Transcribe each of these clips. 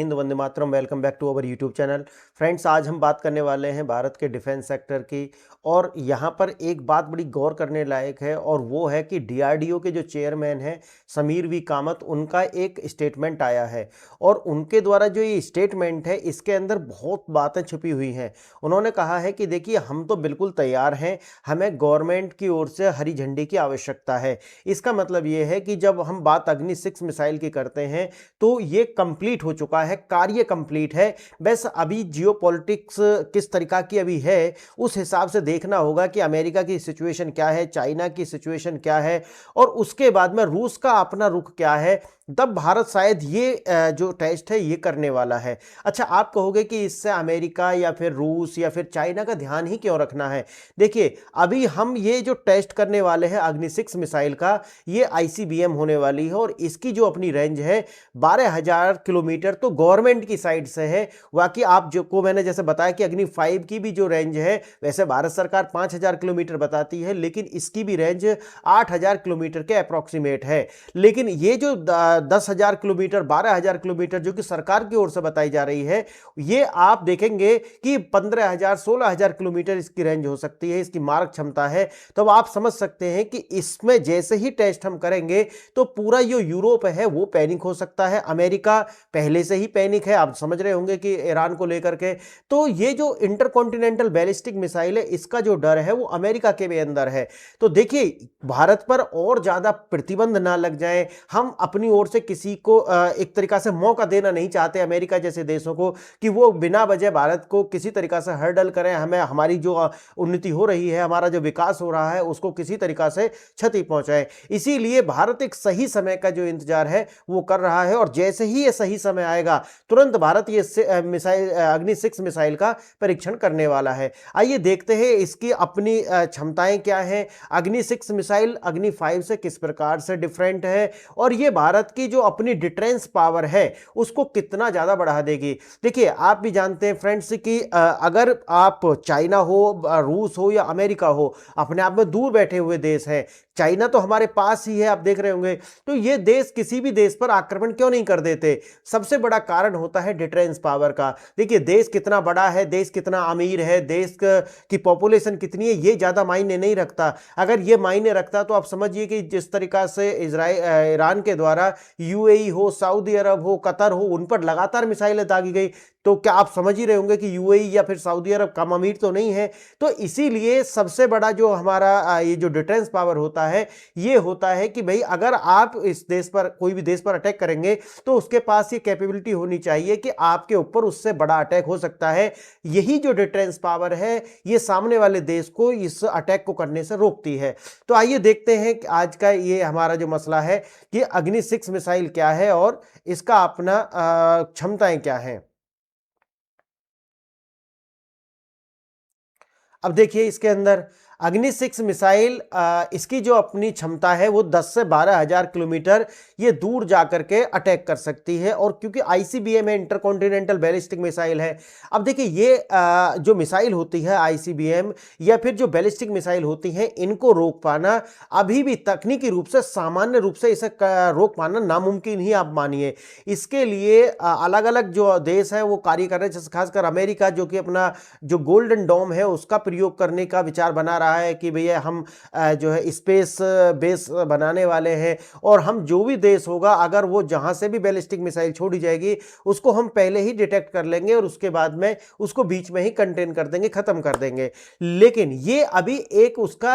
हिंद, वंदे मातरम। Welcome back to our YouTube channel. Friends, आज हम बात करने वाले हैं भारत के डिफेंस सेक्टर की। और यहाँ पर एक बात बड़ी गौर करने लायक है, और वो है कि डीआरडीओ के जो चेयरमैन हैं समीर वी कामत, उनका एक स्टेटमेंट आया है। और उनके द्वारा जो ये स्टेटमेंट है, इसके अंदर बहुत बातें छुपी हुई हैं। उन्होंने कहा है कि देखिए, हम तो बिल्कुल तैयार हैं, हमें गवर्नमेंट की ओर से हरी झंडी की आवश्यकता है। इसका मतलब ये है कि जब हम बात अग्नि 6 मिसाइल की करते हैं तो ये कंप्लीट हो चुका है, कार्य कंप्लीट है। बस अभी जियोपॉलिटिक्स किस तरीका की अभी है, उस हिसाब से देखना होगा कि अमेरिका की सिचुएशन क्या है, चाइना की सिचुएशन क्या है, और उसके बाद में रूस का अपना रुख क्या है। तब भारत शायद ये जो टेस्ट है ये करने वाला है। अच्छा, आप कहोगे कि इससे अमेरिका या फिर रूस या फिर चाइना का ध्यान ही क्यों रखना है। देखिए, अभी हम ये जो टेस्ट करने वाले हैं अग्नि 6 मिसाइल का, ये आईसीबीएम होने वाली है, और इसकी जो अपनी रेंज है 12,000 किलोमीटर तो गवर्नमेंट की साइड से है। बाकी आप जो को मैंने जैसे बताया कि अग्नि 5 की भी जो रेंज है, वैसे भारत सरकार 5,000 किलोमीटर बताती है, लेकिन इसकी भी रेंज 8,000 किलोमीटर के अप्रोक्सीमेट है। लेकिन ये जो 10,000 किलोमीटर, 12,000 किलोमीटर जो कि सरकार की ओर से बताई जा रही है, ये आप देखेंगे कि 15,000 16,000 किलोमीटर इसकी रेंज हो सकती है, इसकी मारक क्षमता है। तो आप समझ सकते हैं कि इसमें जैसे ही टेस्ट हम करेंगे तो पूरा जो यूरोप है वो पैनिक हो सकता है। अमेरिका पहले से ही पैनिक है, आप समझ रहे होंगे कि ईरान को लेकर के। तो ये जो इंटरकॉन्टिनेंटल बैलिस्टिक मिसाइल है, इसका जो डर है वो अमेरिका के भी अंदर है। तो देखिए, भारत पर और ज्यादा प्रतिबंध ना लग जाए। हम अपनी ओर से किसी को एक तरीका से मौका देना नहीं चाहते अमेरिका जैसे देशों को, कि वो बिना वजह भारत को किसी तरीका से हर्डल करें, हमें हमारी जो उन्नति हो रही है, हमारा जो विकास हो रहा है, उसको किसी तरीका से क्षति पहुंचाए। इसीलिए भारत एक सही समय का जो इंतजार है वो कर रहा है, और जैसे ही ये सही समय आएगा तुरंत भारत ये मिसाइल अग्नि 6 मिसाइल का परीक्षण करने वाला है। आइए देखते हैं इसकी अपनी क्षमताएं क्या हैं। अग्नि 6 मिसाइल अग्नि 5 से किस प्रकार से डिफरेंट है, और ये भारत की जो अपनी डिफेंस पावर है उसको कितना ज्यादा बढ़ा देगी। देखिए, आप भी जानते हैं फ्रेंड्स कि अगर आप चाइना हो, रूस हो या अमेरिका हो, अपने आप में दूर बैठे हुए देश हैं। चाइना तो हमारे पास ही है, आप देख रहे होंगे। तो ये देश किसी भी देश पर आक्रमण क्यों नहीं कर देते? सबसे बड़ा कारण होता है डिफेंस पावर का। देखिए, देश कितना बड़ा है, देश कितना अमीर है, देश की पॉपुलेशन कितनी है, ये ज्यादा मायने नहीं रखता। अगर ये मायने रखता तो आप समझिए कि जिस तरीका से ईरान के द्वारा यूएई हो, सऊदी अरब हो, कतर हो, उन पर लगातार मिसाइलें दागी गई, तो क्या आप समझ ही रहे होंगे कि यूएई या फिर सऊदी अरब कम अमीर तो नहीं है। तो इसीलिए सबसे बड़ा जो हमारा ये जो डिफेंस पावर होता है, ये होता है कि भाई अगर आप इस देश पर, कोई भी देश पर अटैक करेंगे, तो उसके पास ये कैपेबिलिटी होनी चाहिए कि आपके ऊपर उससे बड़ा अटैक हो सकता है। यही जो डिफेंस पावर है, ये सामने वाले देश को इस अटैक को करने से रोकती है। तो आइए देखते हैं कि आज का ये हमारा जो मसला है कि अग्नि 6 मिसाइल क्या है और इसका अपना क्षमताएं क्या है। अब देखिए, इसके अंदर अग्नि 6 मिसाइल इसकी जो अपनी क्षमता है वो 10 से 12,000 किलोमीटर ये दूर जाकर के अटैक कर सकती है। और क्योंकि आईसीबीएम है, इंटरकॉन्टिनेंटल बैलिस्टिक मिसाइल है। अब देखिए, ये जो मिसाइल होती है आईसीबीएम या फिर जो बैलिस्टिक मिसाइल होती हैं, इनको रोक पाना अभी भी तकनीकी रूप से, सामान्य रूप से इसे रोक पाना नामुमकिन ही आप मानिए। इसके लिए अलग अलग जो देश है वो कार्य कर रहे हैं, जैसे खासकर अमेरिका, जो कि अपना जो गोल्डन डोम है उसका प्रयोग करने का विचार बना रहा है कि भैया हम जो है स्पेस बेस बनाने वाले हैं, और हम जो भी देश होगा, अगर वो जहां से भी बैलिस्टिक मिसाइल छोड़ी जाएगी उसको हम पहले ही डिटेक्ट कर लेंगे, और उसके बाद में उसको बीच में ही कंटेन कर देंगे, खत्म कर देंगे। लेकिन ये अभी एक उसका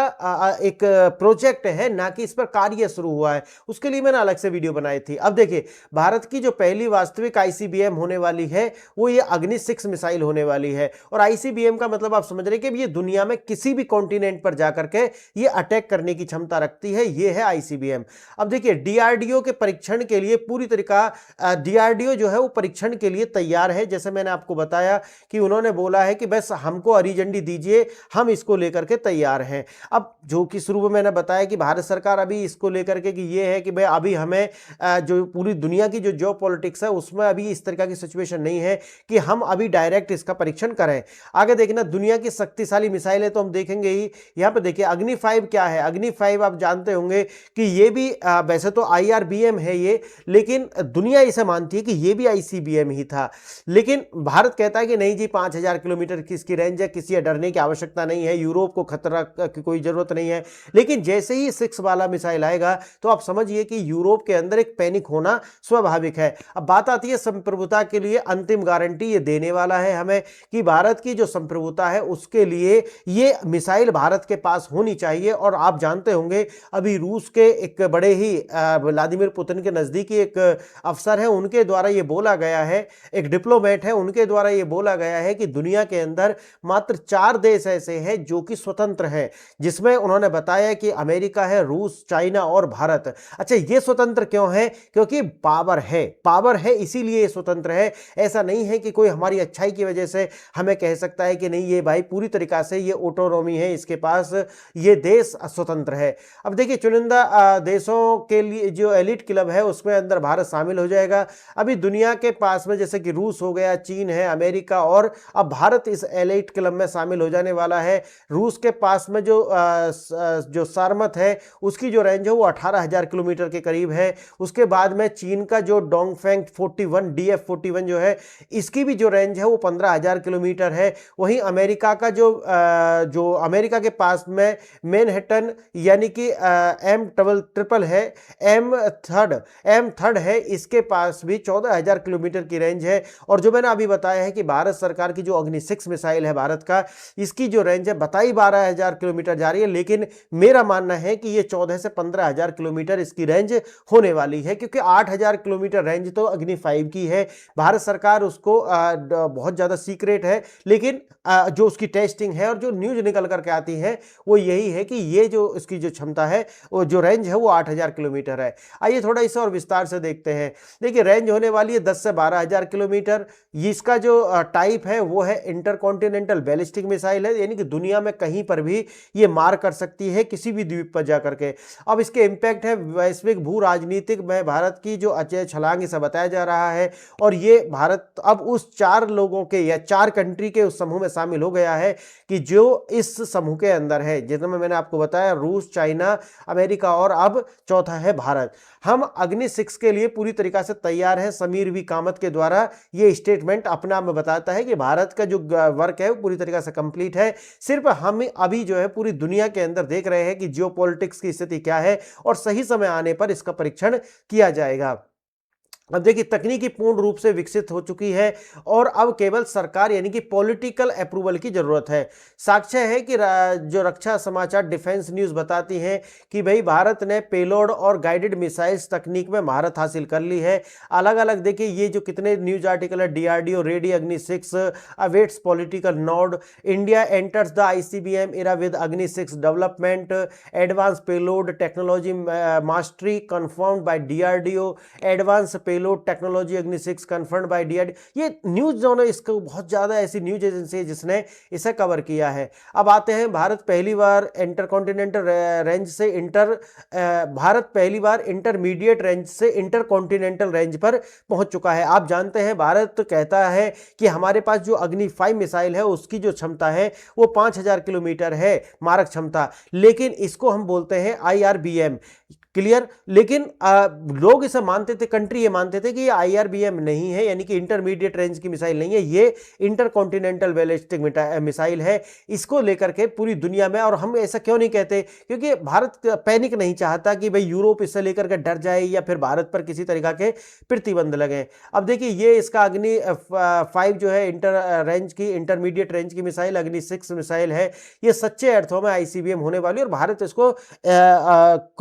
एक प्रोजेक्ट है, ना कि इस पर कार्य शुरू हुआ है। उसके लिए मैंने अलग से वीडियो बनाई थी। अब देखिए, भारत की जो पहली वास्तविक आईसीबीएम होने वाली है वो ये अग्नि 6 मिसाइल होने वाली है। और आईसीबीएम का मतलब आप समझ रहे हैं कि ये दुनिया में किसी भी कॉन्टिनेंट पर जाकर के ये अटैक करने की क्षमता रखती है। ये है आईसीबीएम। अब देखिए, डीआरडीओ के परीक्षण के लिए पूरी तरीका डीआरडीओ जो है वो परीक्षण के लिए तैयार है। जैसे मैंने आपको बताया कि उन्होंने बोला है कि बस हमको हरी झंडी दीजिए, हम इसको लेकर के तैयार हैं। अब जो कि शुरू में मैंने बताया कि भारत सरकार अभी इसको लेकर के कि ये है कि भाई अभी हमें जो पूरी दुनिया की जो जियोपॉलिटिक्स है उसमें अभी इस तरह की सिचुएशन नहीं है कि हम अभी डायरेक्ट इसका परीक्षण करें। आगे देखना, दुनिया की शक्तिशाली मिसाइलें तो हम देखेंगे ही, यहाँ पे देखिए अग्नि 5 क्या है। अग्नि 5 आप जानते होंगे कि ये भी वैसे तो IRBM है ये, लेकिन दुनिया इसे मानती है कि ये भी ICBM ही था। लेकिन भारत कहता है कि नहीं जी, 5000 किलोमीटर की इसकी रेंज है, किसी डरने की आवश्यकता नहीं है, यूरोप को खतरा की कोई जरूरत नहीं है। लेकिन जैसे ही 6 वाला मिसाइल आएगा तो आप समझिए कि यूरोप के अंदर एक पैनिक होना स्वाभाविक है। अब बात आती है संप्रभुता के लिए अंतिम गारंटी ये देने वाला है हमें कि भारत की जो संप्रभुता है उसके लिए ये मिसाइल भारत के पास होनी चाहिए। और आप जानते होंगे अभी रूस के एक बड़े ही व्लादिमीर पुतिन के नजदीकी एक अफसर है, उनके द्वारा ये बोला गया है, एक डिप्लोमेट है, उनके द्वारा ये बोला गया है कि दुनिया के अंदर मात्र 4 देश ऐसे हैं जो कि स्वतंत्र हैं, जिसमें उन्होंने बताया कि अमेरिका है, रूस, चाइना और भारत। अच्छा, ये स्वतंत्र क्यों है? क्योंकि पावर है इसीलिए ये स्वतंत्र है। ऐसा नहीं है कि कोई हमारी अच्छाई की वजह से हमें कह सकता है कि नहीं ये भाई पूरी तरीका से ये ऑटोनॉमी है, इसके पास ये देश स्वतंत्र है। अब देखिए चुनिंदा देशों के लिए जो एलिट क्लब है उसमें अंदर भारत शामिल हो जाएगा। अभी दुनिया के पास में जैसे कि रूस हो गया, चीन है, अमेरिका, और अब भारत इस एलिट क्लब में शामिल हो जाने वाला है। रूस के पास में जो सारमत है उसकी जो रेंज है वो 18,000 किलोमीटर के करीब है। उसके बाद में चीन का जो डोंगफेंग 41 DF-41 जो है इसकी भी जो रेंज है वो 15,000 किलोमीटर है। वहीं अमेरिका का जो अमेरिका के पास में मैनहट्टन यानी कि M-ट्रिपल है, M-3 है, इसके पास भी 14,000 किलोमीटर की रेंज है। और जो मैंने अभी बताया है कि भारत सरकार की जो अग्नि 6 मिसाइल है भारत का, इसकी जो रेंज है बताई 12,000 किलोमीटर जा रही है, लेकिन मेरा मानना है कि ये 14 से 15,000 किलोमीटर इसकी रेंज होने वाली है, क्योंकि 8,000 किलोमीटर रेंज तो अग्नि 5 की है। भारत सरकार उसको बहुत ज्यादा सीक्रेट है, लेकिन जो उसकी टेस्टिंग है और जो न्यूज निकल करके आती है वो यही है कि ये जो इसकी जो क्षमता है, वो जो रेंज है वो 8,000 किलोमीटर है। आइए थोड़ा इसे और विस्तार से देखते हैं। देखिए रेंज होने वाली है 10 से 12,000 किलोमीटर। इसका जो टाइप है वो है इंटरकॉन्टिनेंटल बैलिस्टिक मिसाइल है, यानी कि दुनिया में कहीं पर भी ये मार कर सकती है, किसी भी द्वीप पर जाकर के। अब इसके इंपैक्ट है वैश्विक भू राजनीतिक में भारत की जो अजय छलांग इसे बताया जा रहा है। और ये भारत अब उस 4 लोगों के या 4 कंट्री के उस समूह में शामिल हो गया है कि जो इस समूह के अंदर है, जिसमें मैंने आपको बताया रूस, चाइना, अमेरिका और अब चौथा है भारत। हम अग्नि 6 के लिए पूरी तरीका से तैयार हैं। समीर वी कामत के द्वारा ये स्टेटमेंट अपना में बताता है कि भारत का जो वर्क है वो पूरी तरीके से कंप्लीट है। सिर्फ हम अभी जो है पूरी दुनिया के अंदर देख रहे हैं कि जियोपॉलिटिक्स की स्थिति क्या है और सही समय आने पर इसका परीक्षण किया जाएगा। अब देखिए तकनीकी पूर्ण रूप से विकसित हो चुकी है और अब केवल सरकार यानी कि पॉलिटिकल अप्रूवल की जरूरत है। साक्ष्य है कि जो रक्षा समाचार डिफेंस न्यूज बताती हैं कि भाई भारत ने पेलोड और गाइडेड मिसाइल्स तकनीक में महारत हासिल कर ली है। अलग अलग देखिए ये जो कितने न्यूज आर्टिकल है, DRDO ready Agni 6 awaits political nod, India enters the ICBM era with Agni 6 development, advance payload technology mastery confirmed by DRDO, advance payload technology Agni 6 confirmed by DRDO। ये न्यूज जो है इसको बहुत ज्यादा ऐसी न्यूज एजेंसी है जिसने इसे कवर किया है। अब आते हैं भारत पहली बार इंटरकॉन्टिनेंटल रेंज से इंटरमीडिएट रेंज से इंटरकॉन्टिनेंटल रेंज पर पहुंच चुका है। आप जानते हैं भारत कहता है कि हमारे पास जो अग्नि 5 मिसाइल है उसकी जो क्षमता है वो 5,000 किलोमीटर है मारक क्षमता, लेकिन इसको हम बोलते हैं IRBM। क्लियर? लेकिन लोग इसे मानते थे, कंट्री ये मानते थे कि ये IRBM नहीं है, यानी कि इंटरमीडिएट रेंज की मिसाइल नहीं है, ये इंटरकॉन्टिनेंटल बैलिस्टिक मिसाइल है। इसको लेकर के पूरी दुनिया में, और हम ऐसा क्यों नहीं कहते, क्योंकि भारत पैनिक नहीं चाहता कि भाई यूरोप इसे लेकर के डर जाए या फिर भारत पर किसी तरीका के प्रतिबंध लगे। अब देखिए ये इसका अग्नि 5 जो है इंटरमीडिएट रेंज की मिसाइल अग्नि 6 मिसाइल है, ये सच्चे अर्थों में ICBM होने वाली, और भारत इसको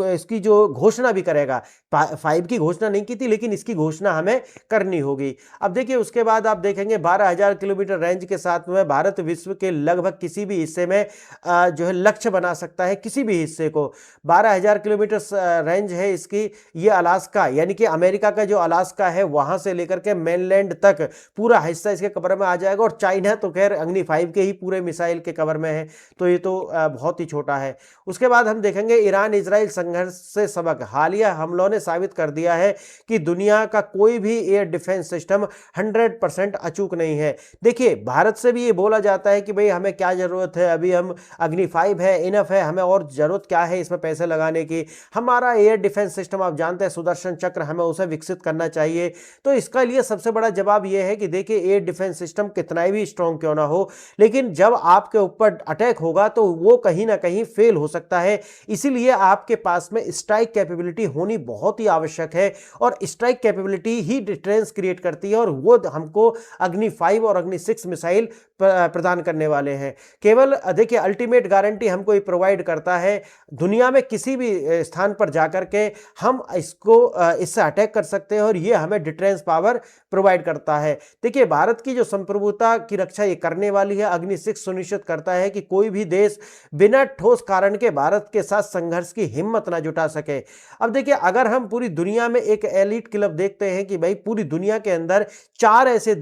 इसकी जो घोषणा भी करेगा। 5 की घोषणा नहीं की थी, लेकिन इसकी घोषणा हमें करनी होगी। अब देखिए उसके बाद आप देखेंगे 12,000 किलोमीटर रेंज के साथ में भारत विश्व के लगभग किसी भी हिस्से में जो है लक्ष्य बना सकता है, किसी भी हिस्से को। 12,000 किलोमीटर रेंज है इसकी। ये अलास्का यानी कि अमेरिका का जो अलास्का है वहां से लेकर के मेनलैंड तक पूरा हिस्सा इसके कवर में आ जाएगा। और चाइना तो खैर अग्नि 5 के ही पूरे मिसाइल के कवर में है, तो ये तो बहुत ही छोटा है। उसके बाद हम देखेंगे ईरान इजराइल संघर्ष से सबक। हालिया हमलों ने साबित कर दिया है कि दुनिया का कोई भी एयर डिफेंस सिस्टम 100% अचूक नहीं है। देखिए, भारत से भी ये बोला जाता है कि भाई हमें क्या जरूरत है, अभी हम अग्नि 5 है, इनफ है, हमें और जरूरत क्या है इसमें पैसे लगाने की। हमारा एयर डिफेंस सिस्टम आप जानते हैं सुदर्शन चक्र, हमें उसे विकसित करना चाहिए। तो इसका लिए सबसे बड़ा जवाब यह है कि देखिए, एयर डिफेंस सिस्टम कितना भी स्ट्रांग क्यों ना हो, लेकिन जब आपके ऊपर अटैक होगा तो वो कहीं ना कहीं फेल हो सकता है। इसीलिए आपके पास में स्ट्राइक कैपेबिलिटी होनी बहुत ही आवश्यक है, और स्ट्राइक कैपेबिलिटी ही डिफरेंस क्रिएट करती है, और वो हमको अग्नि 5 और अग्नि 6 मिसाइल प्रदान करने वाले हैं। केवल देखिए, अल्टीमेट गारंटी हमको ये प्रोवाइड करता है, दुनिया में किसी भी स्थान पर जाकर के हम इससे अटैक कर सकते हैं, और ये हमें डिफरेंस पावर प्रोवाइड करता है। देखिए, भारत की जो संप्रभुता की रक्षा ये करने वाली है। अग्नि 6 सुनिश्चित करता है कि कोई भी देश बिना ठोस कारण के भारत के साथ संघर्ष की हिम्मत ना जुटा सके। अब देखिए, अगर हम पूरी दुनिया में एक एलीट क्लब देखते हैं कि भाई पूरी दुनिया के अंदर चार ऐसे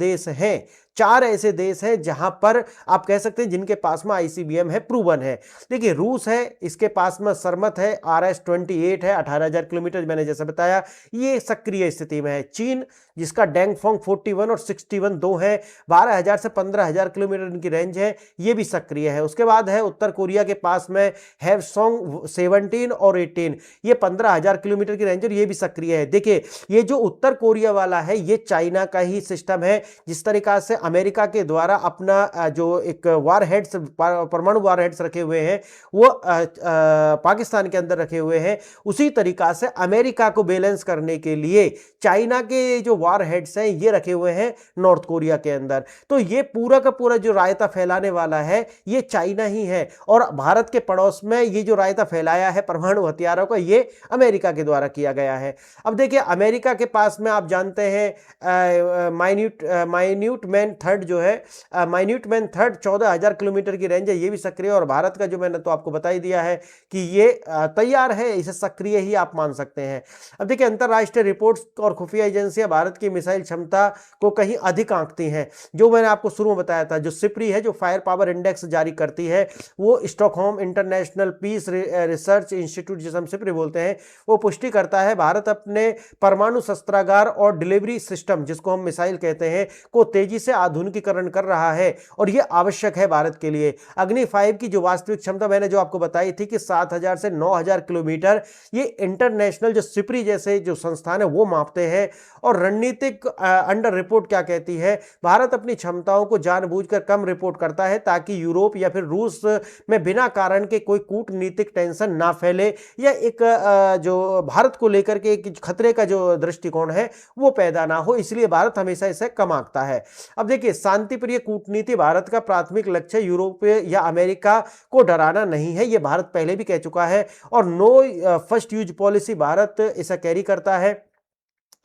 देश हैं जहां पर आप कह सकते हैं जिनके पास में आईसीबीएम है, प्रूवन है। देखिए, रूस है, इसके पास में सरमत है, RS-28 है, 18,000 किलोमीटर, मैंने जैसे बताया, ये सक्रिय स्थिति में है। चीन, जिसका डैंगफोंग 41 और 61 दो है, 12,000 से 15,000 किलोमीटर इनकी रेंज है, ये भी सक्रिय है। उसके बाद है उत्तर कोरिया के पास में हैवसोंग 17 और 18, ये 15,000 किलोमीटर की रेंज और ये भी सक्रिय है। देखिए, ये जो उत्तर कोरिया वाला है ये चाइना का ही सिस्टम है। जिस तरीका से अमेरिका के द्वारा अपना जो एक वारहेड्स, परमाणु वारहेड्स रखे हुए हैं वो पाकिस्तान के अंदर रखे हुए हैं, उसी तरीका से अमेरिका को बैलेंस करने के लिए चाइना के जो वारहेड्स हैं ये रखे हुए हैं नॉर्थ कोरिया के अंदर। तो ये पूरा का पूरा जो रायता फैलाने वाला है ये चाइना ही है, और भारत के पड़ोस में ये जो रायता फैलाया है परमाणु हथियारों का, ये अमेरिका के द्वारा किया गया है। अब देखिए, अमेरिका के पास में आप जानते हैं माइन्यूट मैन थर्ड जो है, माइन्यूट मैन थर्ड 14,000 किलोमीटर की रेंज है, ये भी सक्रिय। और भारत का जो मैंने तो आपको बता ही दिया है कि ये तैयार है, इसे सक्रिय ही आप मान सकते हैं। अब देखिए, अंतरराष्ट्रीय रिपोर्ट्स और खुफिया एजेंसियां भारत की मिसाइल क्षमता को कहीं अधिक आंकती हैं। जो मैंने आपको शुरू में बताया था, जो सिप्री है, जो फायर पावर इंडेक्स जारी करती है, वो Stockholm International Peace Research Institute, जिसे हम सिप्री बोलते हैं, वो पुष्टि करता है भारत अपने परमाणु शस्त्रागार और डिलीवरी सिस्टम, जिसको हम मिसाइल कहते हैं, को तेजी से आधुनिकीकरण कर रहा है, और यह आवश्यक है भारत के लिए। अग्नि 5 की जो वास्तविक क्षमता मैंने जो आपको बताई थी कि 7,000 से 9,000 किलोमीटर, ये इंटरनेशनल जो सिप्री जैसे जो संस्थान है वो मापते हैं। और रणनीतिक अंडर रिपोर्ट क्या कहती है, भारत अपनी क्षमताओं को जानबूझकर कम रिपोर्ट करता है ताकि यूरोप या फिर रूस में बिना कारण के कोई कूटनीतिक टेंशन ना फैले, या एक जो भारत को लेकर के एक खतरे का जो दृष्टिकोण है वो पैदा ना हो, इसलिए भारत हमेशा इसे कम आंकता है। अब देखिए, शांति प्रिय कूटनीति भारत का प्राथमिक लक्ष्य यूरोप या अमेरिका को डराना नहीं है, यह भारत पहले भी कह चुका है। और no first use policy Bharat इसे कैरी करता है।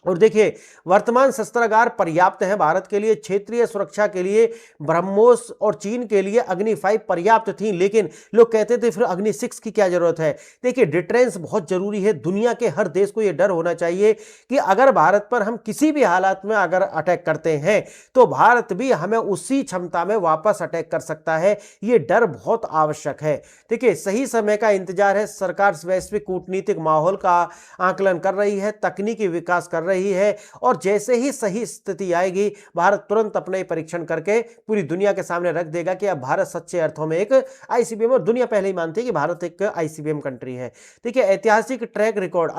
और देखिए, वर्तमान शस्त्रागार पर्याप्त है भारत के लिए, क्षेत्रीय सुरक्षा के लिए ब्रह्मोस और चीन के लिए अग्नि 5 पर्याप्त थी, लेकिन लोग कहते थे फिर अग्नि 6 की क्या जरूरत है। देखिए, डिटरेंस बहुत जरूरी है। दुनिया के हर देश को यह डर होना चाहिए कि अगर भारत पर हम किसी भी हालात में अगर अटैक करते हैं तो भारत भी हमें उसी क्षमता में वापस अटैक कर सकता है। यह डर बहुत आवश्यक है। देखिए, सही समय का इंतजार है। सरकार वैश्विक कूटनीतिक माहौल का आकलन कर रही है, तकनीकी विकास कर रही है, और जैसे ही सही स्थिति आएगी भारत तुरंत अपने परीक्षण करके पूरी दुनिया के सामने रख देगा कि अब भारत सच्चे अर्थों में एक आईसीबीएम, और दुनिया पहले ही मानती है कि भारत एक आईसीबीएम कंट्री है। देखिए, ऐतिहासिक ट्रैक रिकॉर्ड,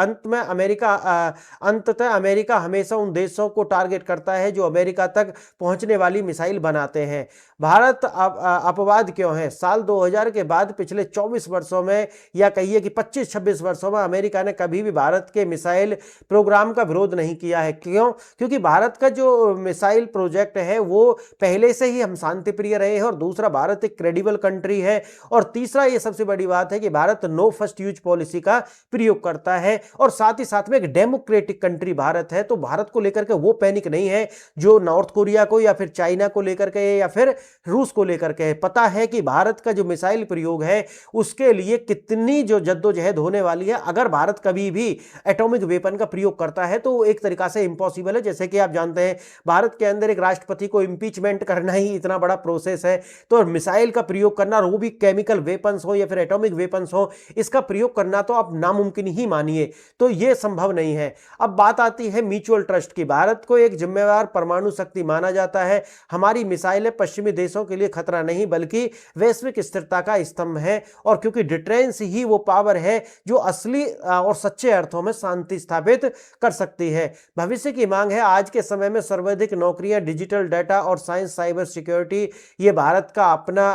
अंततः अमेरिका हमेशा उन देशों को टारगेट करता है जो अमेरिका तक पहुंचने वाली मिसाइल बनाते हैं। भारत अपवाद क्यों है? साल 2000 के बाद पिछले 24 वर्षों में, या कहिए कि 25-26 वर्षों में, अमेरिका ने कभी भी भारत के मिसाइल प्रोग्राम का विरोध नहीं किया है। क्यों? क्योंकि भारत का जो मिसाइल प्रोजेक्ट है वो पहले से ही हम शांति प्रिय रहे हैं, और दूसरा, भारत एक क्रेडिबल कंट्री है, और तीसरा, ये सबसे बड़ी बात है कि Bharat no first use policy का प्रयोग करता है, और साथ ही साथ में एक डेमोक्रेटिक कंट्री भारत है। तो भारत को लेकर के वो पैनिक नहीं है जो नॉर्थ कोरिया को या फिर चाइना को लेकर के या फिर रूस को लेकर के। पता है कि भारत का जो मिसाइल प्रयोग है उसके लिए कितनी जो जद्दोजहद होने वाली है। अगर भारत कभी भी एटॉमिक वेपन का प्रयोग करता है तो एक तरीका से इम्पॉसिबल है। जैसे कि आप जानते हैं भारत के अंदर एक राष्ट्रपति को इम्पीचमेंट करना ही इतना बड़ा प्रोसेस है, तो मिसाइल का प्रयोग करना, और वो भी केमिकल वेपन्स हो या फिर एटॉमिक वेपन्स हो, इसका प्रयोग करना तो आप नामुमकिन ही मानिए। तो ये संभव नहीं है। अब बात आती है म्यूचुअल ट्रस्ट की। भारत को एक जिम्मेवार परमाणु शक्ति माना जाता है। हमारी मिसाइलें पश्चिमी देशों के लिए खतरा नहीं बल्कि वैश्विक स्थिरता का स्तंभ है, और क्योंकि डिटरेंस ही वो पावर है जो असली और सच्चे अर्थों में शांति स्थापित कर सकती है। भविष्य की मांग है। आज के समय में सर्वाधिक नौकरियां डिजिटल डाटा और साइंस, साइबर सिक्योरिटी, ये भारत का अपना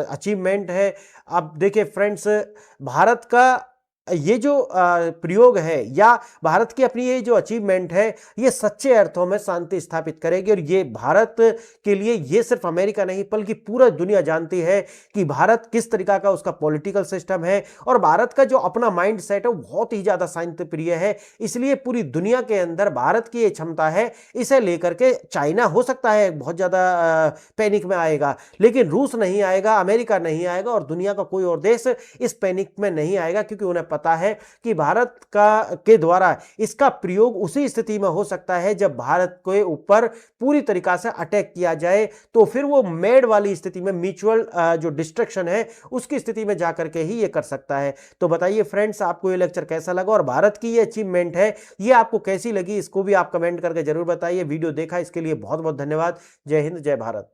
अचीवमेंट है। अब देखिए फ्रेंड्स, भारत का ये जो प्रयोग है या भारत की अपनी ये जो अचीवमेंट है, ये सच्चे अर्थों में शांति स्थापित करेगी। और ये भारत के लिए, ये सिर्फ अमेरिका नहीं बल्कि पूरा दुनिया जानती है कि भारत किस तरीका का उसका पॉलिटिकल सिस्टम है, और भारत का जो अपना माइंड सेट है वो बहुत ही ज्यादा शांति प्रिय है। इसलिए पूरी दुनिया के अंदर भारत की ये क्षमता है, इसे लेकर के चाइना हो सकता है बहुत ज्यादा पैनिक में आएगा, लेकिन रूस नहीं आएगा, अमेरिका नहीं आएगा, और दुनिया का कोई और देश इस पैनिक में नहीं आएगा, क्योंकि उन्हें पता है कि भारत के द्वारा इसका प्रयोग उसी स्थिति में हो सकता है जब भारत के ऊपर पूरी तरीका से अटैक किया जाए, तो फिर वो मेड वाली स्थिति में, म्यूचुअल जो डिस्ट्रक्शन है उसकी स्थिति में जाकर के ही ये कर सकता है। तो बताइए फ्रेंड्स, आपको ये लेक्चर कैसा लगा और भारत की ये अचीवमेंट है ये आपको कैसी लगी, इसको भी आप कमेंट करके जरूर बताइए। वीडियो देखा इसके लिए बहुत बहुत धन्यवाद। जय हिंद, जय भारत।